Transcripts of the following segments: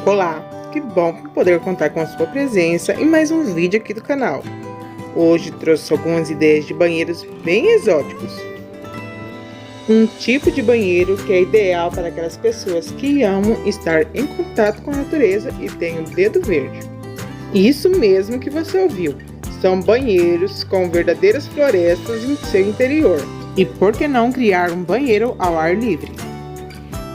Olá, que bom poder contar com a sua presença em mais um vídeo aqui do canal. Hoje trouxe algumas ideias de banheiros bem exóticos. Um tipo de banheiro que é ideal para aquelas pessoas que amam estar em contato com a natureza e têm o dedo verde. Isso mesmo que você ouviu, são banheiros com verdadeiras florestas em seu interior. E por que não criar um banheiro ao ar livre?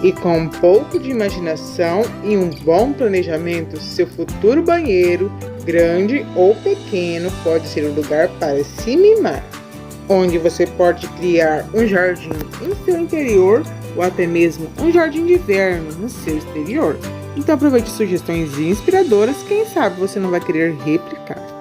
E com um pouco de imaginação e um bom planejamento, seu futuro banheiro, grande ou pequeno, pode ser um lugar para se mimar, onde você pode criar um jardim em seu interior ou até mesmo um jardim de inverno no seu exterior. Então aproveite sugestões inspiradoras, quem sabe você não vai querer replicar.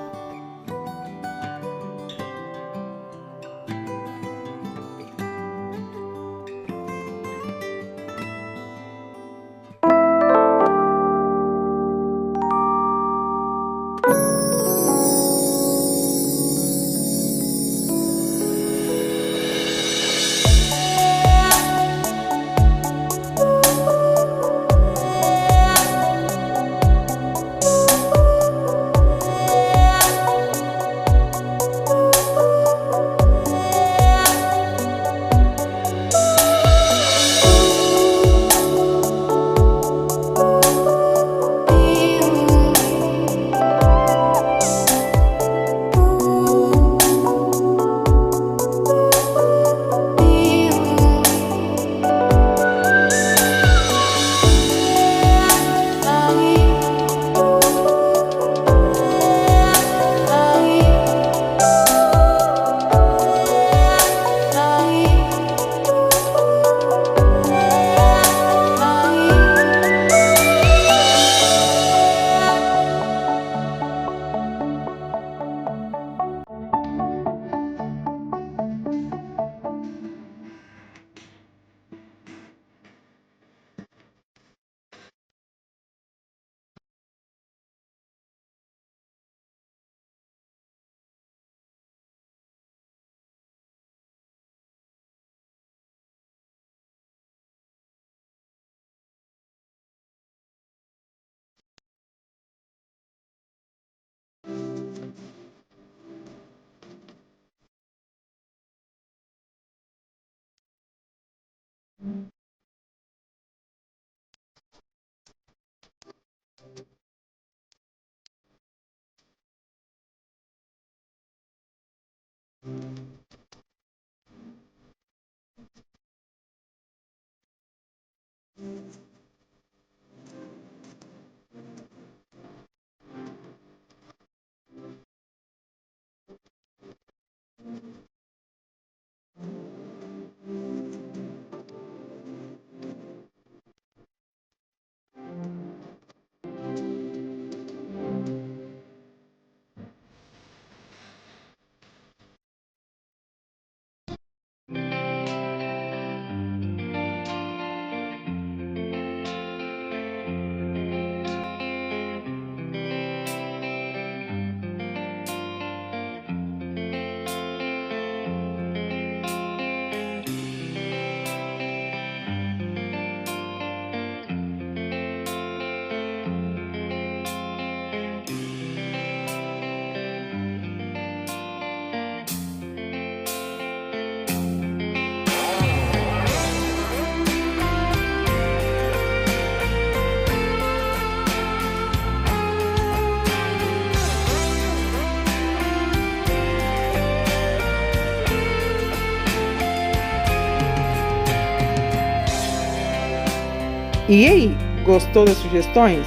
E aí, gostou das sugestões?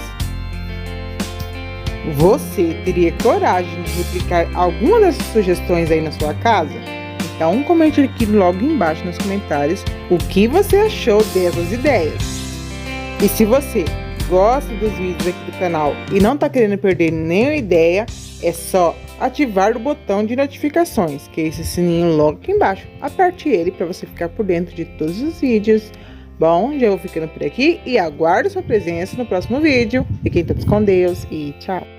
Você teria coragem de replicar alguma dessas sugestões aí na sua casa? Então comente aqui logo embaixo nos comentários o que você achou dessas ideias. E se você gosta dos vídeos aqui do canal e não está querendo perder nenhuma ideia, é só ativar o botão de notificações, que é esse sininho logo aqui embaixo. Aperte ele para você ficar por dentro de todos os vídeos. Bom, já vou ficando por aqui e aguardo sua presença no próximo vídeo. Fiquem todos com Deus e tchau!